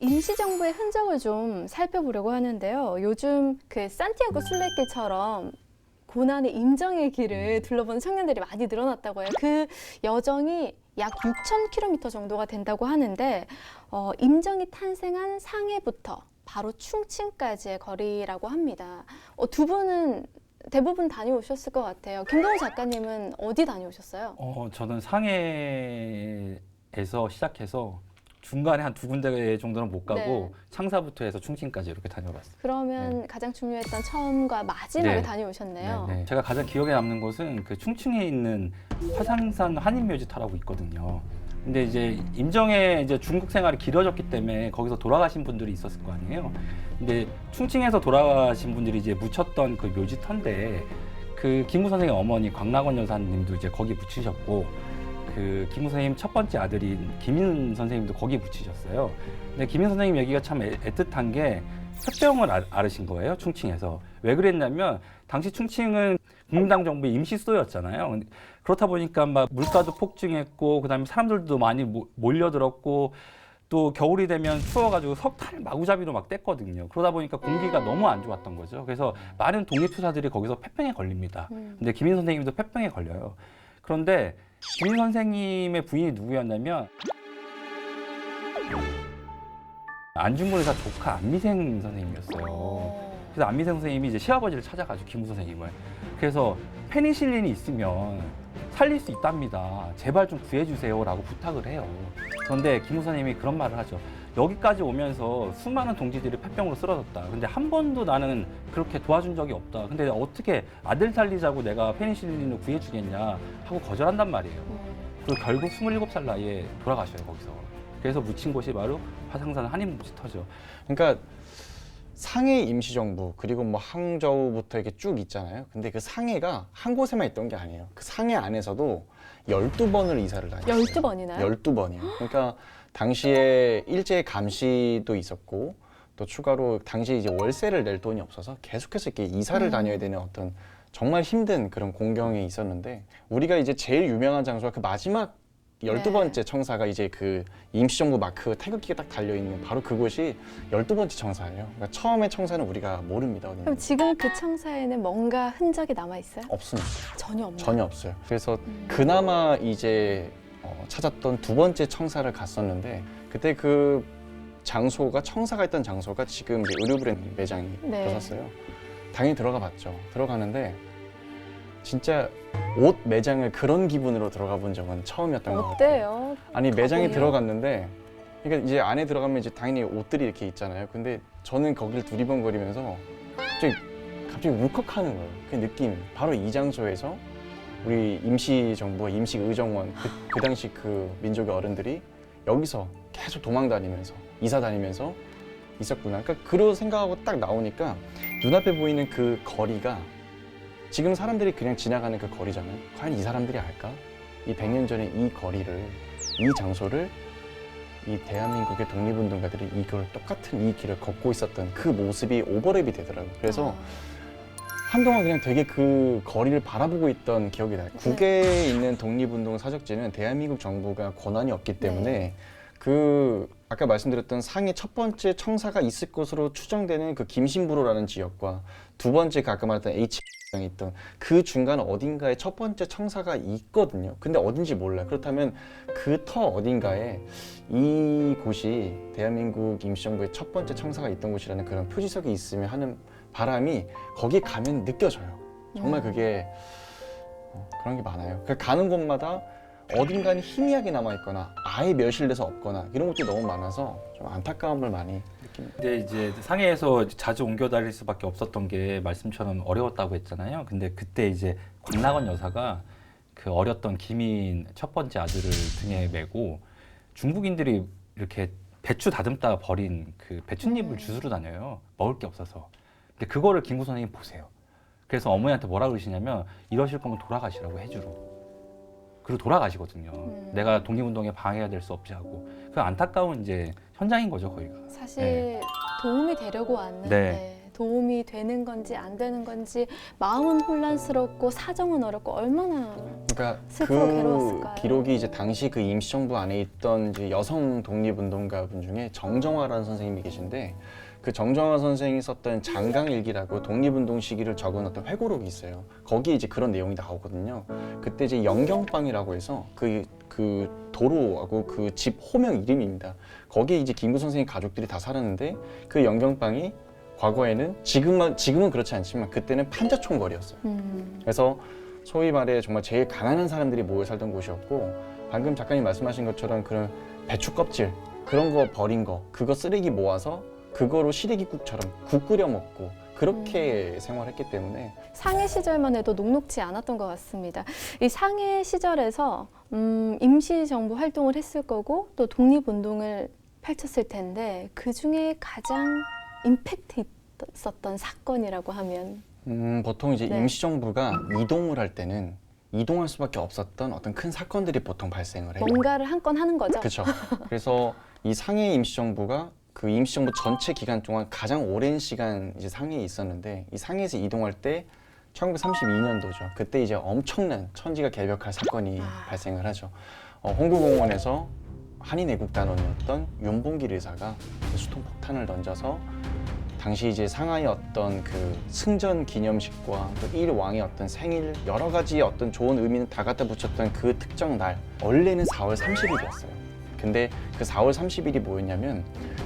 임시정부의 흔적을 좀 살펴보려고 하는데요. 요즘 그 산티아고 순례길처럼 고난의 임정의 길을 둘러보는 청년들이 많이 늘어났다고 해요. 그 여정이 약 6,000km 정도가 된다고 하는데 임정이 탄생한 상해부터 바로 충칭까지의 거리라고 합니다. 두 분은 대부분 다녀오셨을 것 같아요. 김동훈 작가님은 어디 다녀오셨어요? 저는 상해에서 시작해서 중간에 한 두 군데 정도는 못 가고 네. 창사부터 해서 충칭까지 이렇게 다녀봤어요. 그러면 가장 중요했던 처음과 마지막에 네. 다녀오셨네요. 네. 제가 가장 기억에 남는 곳은 그 충칭에 있는 화상산 한인묘지터라고 있거든요. 근데 이제 임정에 이제 중국 생활이 길어졌기 때문에 거기서 돌아가신 분들이 있었을 거 아니에요. 근데 충칭에서 돌아가신 분들이 이제 묻혔던 그 묘지터인데 그 김구 선생의 어머니 광락원 여사님도 이제 거기 묻히셨고 그 김구 선생님 첫 번째 아들인 김인 선생님도 거기 묻히셨어요. 근데 김인 선생님 얘기가 참 애틋한 게 폐병을 앓으신 거예요, 충칭에서. 왜 그랬냐면 당시 충칭은 국민당 정부의 임시 수도였잖아요. 그렇다 보니까 막 물가도 폭증했고 그다음에 사람들도 많이 몰려들었고 또 겨울이 되면 추워가지고 석탄을 마구잡이로 막 뗐거든요. 그러다 보니까 공기가 너무 안 좋았던 거죠. 그래서 많은 독립투사들이 거기서 폐병에 걸립니다. 근데 김인 선생님도 폐병에 걸려요. 그런데 김인 선생님의 부인이 누구였냐면 안중근 의사 조카 안미생 선생님이었어요. 그래서 안미생 선생님이 이제 시아버지를 찾아가지고 김구 선생님을. 그래서 페니실린이 있으면 살릴 수 있답니다. 제발 좀 구해주세요라고 부탁을 해요. 그런데 김구 선생님이 그런 말을 하죠. 여기까지 오면서 수많은 동지들이 폐병으로 쓰러졌다. 근데 한 번도 나는 그렇게 도와준 적이 없다. 근데 어떻게 아들 살리자고 내가 페니실린을 구해주겠냐 하고 거절한단 말이에요. 그리고 결국 27살 나이에 돌아가셔요, 거기서. 그래서 묻힌 곳이 바로 화상산 한인묘지터죠. 그러니까 상해 임시정부 그리고 뭐 항저우부터 이렇게 쭉 있잖아요. 근데 그 상해가 한 곳에만 있던 게 아니에요. 그 상해 안에서도 12번을 이사를 다녔어요. 12번이나요? 12번이요. 그러니까 당시에 일제 감시도 있었고 또 추가로 당시 이제 월세를 낼 돈이 없어서 계속해서 이렇게 이사를 다녀야 되는 어떤 정말 힘든 그런 공경이 있었는데 우리가 이제 제일 유명한 장소가 그 마지막 12번째 청사가 이제 그 임시정부 마크 태극기가 딱 달려있는 바로 그곳이 12번째 청사예요. 그러니까 처음에 청사는 우리가 모릅니다. 어딘지. 그럼 지금 그 청사에는 뭔가 흔적이 남아있어요? 없습니다. 전혀 없나요? 전혀 없어요. 그래서 그나마 이제 찾았던 두 번째 청사를 갔었는데 그때 그 장소가 청사가 있던 장소가 지금 이제 의류 브랜드 매장이 네. 들어섰어요. 당연히 들어가 봤죠. 들어가는데 진짜 옷 매장을 그런 기분으로 들어가 본 적은 처음이었던 것 같아요. 어때요? 아니 매장에 가보면? 들어갔는데 그러니까 이제 안에 들어가면 이제 당연히 옷들이 이렇게 있잖아요. 근데 저는 거기를 두리번거리면서 갑자기 울컥하는 거예요. 그 느낌. 바로 이 장소에서 우리 임시정부와 임시의정원 그 당시 그 민족의 어른들이 여기서 계속 도망 다니면서 이사 다니면서 있었구나. 그러니까 그런 생각하고 딱 나오니까 눈앞에 보이는 그 거리가 지금 사람들이 그냥 지나가는 그 거리잖아요. 과연 이 사람들이 알까? 이 100년 전에 이 거리를, 이 장소를 이 대한민국의 독립운동가들이 이걸 똑같은 이 길을 걷고 있었던 그 모습이 오버랩이 되더라고요. 그래서 한동안 그냥 되게 그 거리를 바라보고 있던 기억이 나요. 국외에 있는 독립운동 사적지는 대한민국 정부가 권한이 없기 때문에 그 아까 말씀드렸던 상해 첫 번째 청사가 있을 것으로 추정되는 그 김신부로라는 지역과 두 번째 그 아까 말했던 H장이 있던 그 중간 어딘가에 첫 번째 청사가 있거든요. 근데 어딘지 몰라요. 그렇다면 그 터 어딘가에 이 곳이 대한민국 임시정부의 첫 번째 청사가 있던 곳이라는 그런 표지석이 있으면 하는 바람이 거기 가면 느껴져요. 정말 그게 그런 게 많아요. 그러니까 가는 곳마다 어딘가는 희미하게 남아있거나 아예 멸실돼서 없거나 이런 것들이 너무 많아서 좀 안타까움을 많이 느낍니다. 근데 이제 상해에서 자주 옮겨 다닐 수밖에 없었던 게 말씀처럼 어려웠다고 했잖아요. 근데 그때 이제 광락원 여사가 그 어렸던 김인 첫 번째 아들을 등에 메고 중국인들이 이렇게 배추 다듬다가 버린 그 배춧잎을 주스러 다녀요. 먹을 게 없어서. 근데 그거를 김구 선생님이 보세요. 그래서 어머니한테 뭐라 그러시냐면 이러실 거면 돌아가시라고 해주러. 그리고 돌아가시거든요. 내가 독립운동에 방해가 될 수 없지 하고. 그 안타까운 이제 현장인 거죠, 거기가. 사실 네. 도움이 되려고 왔는데 네. 도움이 되는 건지 안 되는 건지 마음은 혼란스럽고 사정은 어렵고 얼마나 그러니까 슬프고 그 괴로웠을까요? 기록이 이제 당시 그 임시정부 안에 있던 이제 여성 독립운동가 분 중에 정정화라는 선생님이 계신데 그 정정화 선생이 썼던 장강일기라고 독립운동 시기를 적은 어떤 회고록이 있어요. 거기에 이제 그런 내용이 나오거든요. 그때 이제 영경방이라고 해서 그 도로하고 그 집 호명 이름입니다. 거기에 이제 김구 선생님 가족들이 다 살았는데 그 영경방이 과거에는 지금은 그렇지 않지만 그때는 판자촌거리였어요. 그래서 소위 말해 정말 제일 가난한 사람들이 모여 살던 곳이었고 방금 작가님 말씀하신 것처럼 그런 배추 껍질 그런 거 버린 거 그거 쓰레기 모아서 그거로 시래기국처럼 국 끓여 먹고 그렇게 생활했기 때문에 상해 시절만 해도 녹록지 않았던 것 같습니다. 이 상해 시절에서 임시정부 활동을 했을 거고 또 독립운동을 펼쳤을 텐데 그 중에 가장 임팩트 있었던 사건이라고 하면 보통 이제 네. 임시정부가 이동을 할 때는 이동할 수밖에 없었던 어떤 큰 사건들이 보통 발생을 해요. 뭔가를 한 건 하는 거죠. 그렇죠. 그래서 이 상해 임시정부가 그 임시정부 전체 기간 동안 가장 오랜 시간 이제 상해에 있었는데 이 상해에서 이동할 때 1932년도죠. 그때 이제 엄청난 천지가 개벽할 사건이 발생을 하죠. 홍구공원에서 한인애국단원이었던 윤봉길 의사가 수통폭탄을 던져서 당시 이제 상하이 어떤 그 승전 기념식과 또 일왕의 어떤 생일 여러 가지 어떤 좋은 의미는 다 갖다 붙였던 그 특정 날 원래는 4월 30일이었어요. 근데 그 4월 30일이 뭐였냐면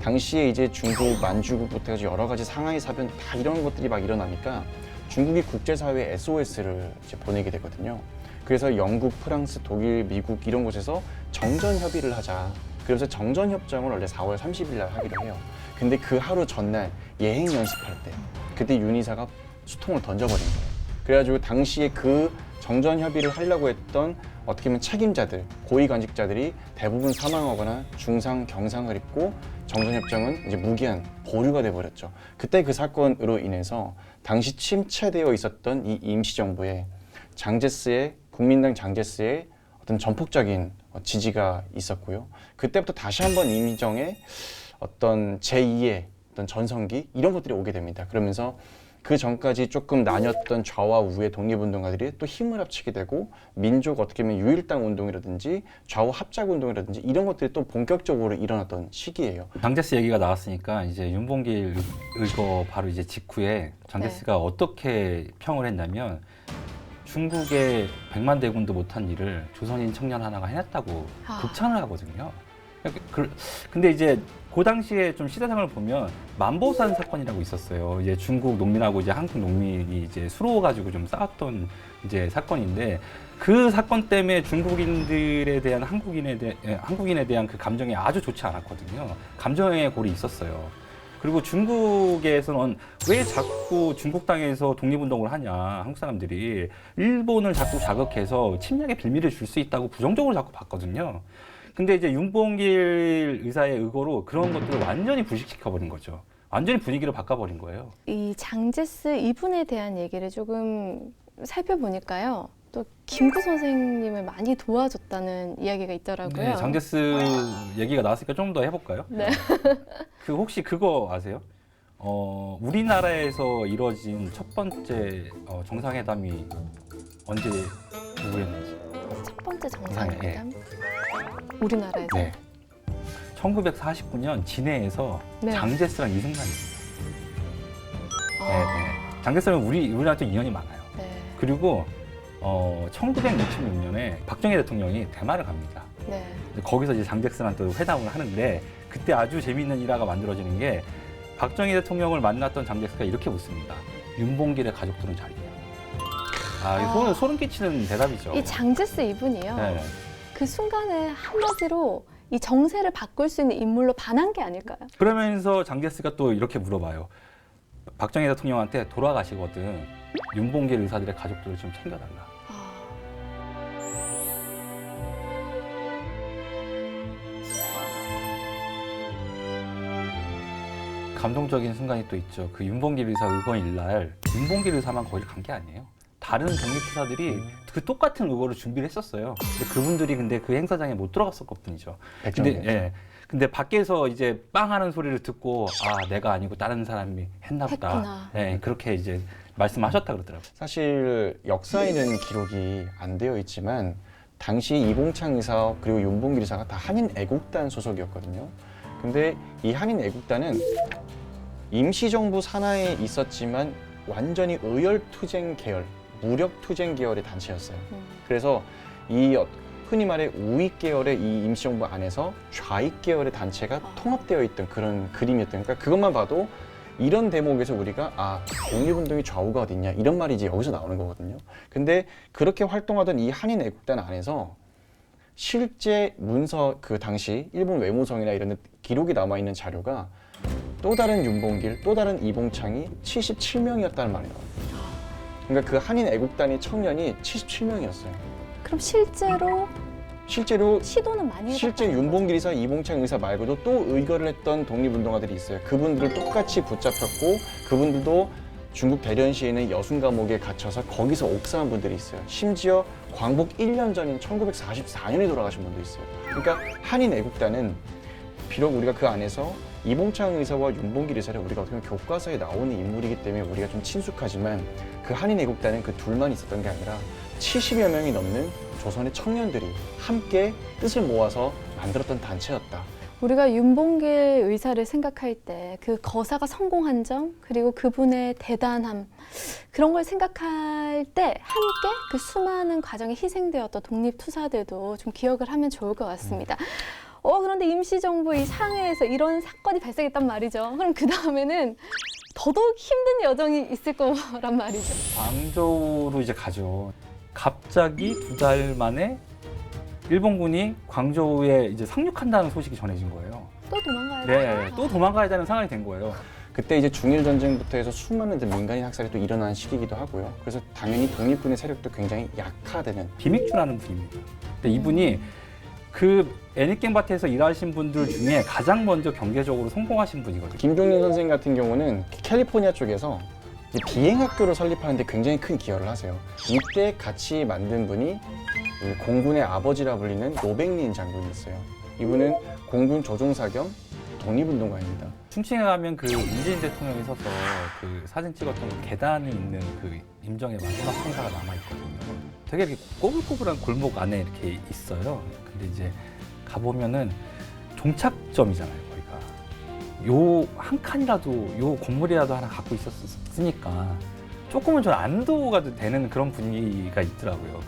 당시에 이제 중국 만주국부터 해서 여러 가지 상하이 사변 다 이런 것들이 막 일어나니까 중국이 국제사회에 SOS를 이제 보내게 되거든요. 그래서 영국, 프랑스, 독일, 미국 이런 곳에서 정전 협의를 하자. 그래서 정전 협정을 원래 4월 30일 날 하기로 해요. 근데 그 하루 전날 예행 연습할 때 그때 윤 이사가 수통을 던져버린 거예요. 그래가지고 당시에 그 정전 협의를 하려고 했던 어떻게 보면 책임자들, 고위 관직자들이 대부분 사망하거나 중상, 경상을 입고 정전협정은 이제 무기한 보류가 돼버렸죠. 그때 그 사건으로 인해서 당시 침체되어 있었던 이 임시정부에 장제스의 국민당 장제스의 어떤 전폭적인 지지가 있었고요. 그때부터 다시 한번 이민정의 어떤 제2의 어떤 전성기 이런 것들이 오게 됩니다. 그러면서 그 전까지 조금 나뉘었던 좌와 우의 독립운동가들이 또 힘을 합치게 되고 민족 어떻게 보면 유일당 운동이라든지 좌우 합작 운동이라든지 이런 것들이 또 본격적으로 일어났던 시기예요. 장제스 얘기가 나왔으니까 이제 윤봉길 이거 바로 이제 직후에 장제스가 어떻게 평을 했냐면 중국의 100만 대군도 못한 일을 조선인 청년 하나가 해냈다고 극찬을 하거든요. 근데 이제 그 당시에 좀 시대상을 보면 만보산 사건이라고 있었어요. 이제 중국 농민하고 이제 한국 농민이 이제 수로 가지고 좀 싸웠던 이제 사건인데 그 사건 때문에 중국인들에 대한 한국인에 대한 그 감정이 아주 좋지 않았거든요. 감정의 골이 있었어요. 그리고 중국에서는 왜 자꾸 중국 땅에서 독립운동을 하냐, 한국 사람들이 일본을 자꾸 자극해서 침략의 빌미를 줄 수 있다고 부정적으로 자꾸 봤거든요. 근데 이제 윤봉길 의사의 의거로 그런 것들을 완전히 불식시켜버린 거죠. 완전히 분위기를 바꿔버린 거예요. 이 장제스 이분에 대한 얘기를 조금 살펴보니까요. 또 김구 선생님을 많이 도와줬다는 이야기가 있더라고요. 네, 장제스 얘기가 나왔으니까 좀 더 해볼까요? 네. 그 혹시 그거 아세요? 우리나라에서 이뤄진 첫 번째 정상회담이 언제 누구였는지? 첫 번째 정상회담? 우리나라에서? 네. 1949년 진해에서 네. 장제스랑 이승만이 있어요. 아, 네, 네. 장제스는 우리한테 인연이 많아요. 네. 그리고 1966년에 박정희 대통령이 대만을 갑니다. 네. 거기서 이제 장제스랑 또 회담을 하는데 그때 아주 재미있는 일화가 만들어지는 게 박정희 대통령을 만났던 장제스가 이렇게 묻습니다. 윤봉길의 가족들은 잘 있냐? 소름 끼치는 대답이죠. 이 장제스 이분이요. 네. 그 순간에 한마디로 이 정세를 바꿀 수 있는 인물로 반한 게 아닐까요? 그러면서 장제스가 또 이렇게 물어봐요. 박정희 대통령한테 돌아가시거든 윤봉길 의사들의 가족들을 좀 챙겨달라. 감동적인 순간이 또 있죠. 그 윤봉길 의사 의거일 날 윤봉길 의사만 거기를 간 게 아니에요. 다른 독립투사들이 그 똑같은 로고를 준비를 했었어요. 근데 그분들이 근데 그 행사장에 못 들어갔었을 뿐이죠. 근데 예. 근데 밖에서 이제 빵 하는 소리를 듣고 아 내가 아니고 다른 사람이 했나 보다. 했구나. 예, 그렇게 이제 말씀하셨다 그러더라고요. 사실 역사에는 기록이 안 되어 있지만 당시 이봉창 의사 그리고 윤봉길 의사가 다 한인 애국단 소속이었거든요. 근데 이 한인 애국단은 임시정부 산하에 있었지만 완전히 의열투쟁 계열, 무력투쟁 계열의 단체였어요. 그래서 이 흔히 말해 우익 계열의 이 임시정부 안에서 좌익 계열의 단체가 통합되어 있던 그런 그림이었던, 그러니까 그것만 봐도 이런 대목에서 우리가 아 독립운동의 좌우가 어딨냐 이런 말이 이제 여기서 나오는 거거든요. 근데 그렇게 활동하던 이 한인 애국단 안에서 실제 문서, 그 당시 일본 외무성이나 이런 데 기록이 남아있는 자료가 또 다른 윤봉길, 또 다른 이봉창이 77명이었다는 말이 나와요. 그러니까 그 한인 애국단의 청년이 77명이었어요. 그럼 실제로 시도는 많이 해봤다는 실제 거죠? 윤봉길 의사, 이봉창 의사 말고도 또 의거를 했던 독립운동가들이 있어요. 그분들을 똑같이 붙잡혔고 그분들도 중국 대련시에는 여순 감옥에 갇혀서 거기서 옥사한 분들이 있어요. 심지어 광복 1년 전인 1944년에 돌아가신 분도 있어요. 그러니까 한인 애국단은 비록 우리가 그 안에서 이봉창 의사와 윤봉길 의사를 우리가 어떻게 보면 교과서에 나오는 인물이기 때문에 우리가 좀 친숙하지만 그 한인 애국단은 그 둘만 있었던 게 아니라 70여 명이 넘는 조선의 청년들이 함께 뜻을 모아서 만들었던 단체였다. 우리가 윤봉길 의사를 생각할 때 그 거사가 성공한 점, 그리고 그분의 대단함, 그런 걸 생각할 때 함께 그 수많은 과정에 희생되었던 독립투사들도 좀 기억을 하면 좋을 것 같습니다. 그런데 임시정부 이 상해에서 이런 사건이 발생했단 말이죠. 그럼 그 다음에는 더더욱 힘든 여정이 있을 거란 말이죠. 광저우로 이제 가죠. 갑자기 2달 만에 일본군이 광저우에 이제 상륙한다는 소식이 전해진 거예요. 또 도망가야 네, 또 도망가야 되는 상황이 된 거예요. 그때 이제 중일 전쟁부터 해서 수많은 민간인 학살이 또 일어난 시기이기도 하고요. 그래서 당연히 독립군의 세력도 굉장히 약화되는. 비믹주라는 분입니다. 근데 이분이 그 애니깽밭에서 일하신 분들 중에 가장 먼저 경제적으로 성공하신 분이거든요. 김종린 선생 같은 경우는 캘리포니아 쪽에서 이제 비행학교를 설립하는데 굉장히 큰 기여를 하세요. 이때 같이 만든 분이 공군의 아버지라 불리는 노백린 장군이 있어요. 이분은 공군 조종사 겸 독립운동가입니다. 충칭에 가면 그 문재인 대통령이 서서 그 사진 찍었던 그 계단이 있는 그 임정의 마지막 행사가 남아있거든요. 되게 이렇게 꼬불꼬불한 골목 안에 이렇게 있어요. 근데 이제 가보면은 종착점이잖아요, 거기가. 요 한 칸이라도, 요 건물이라도 하나 갖고 있었으니까 조금은 좀 안도가 되는 그런 분위기가 있더라고요.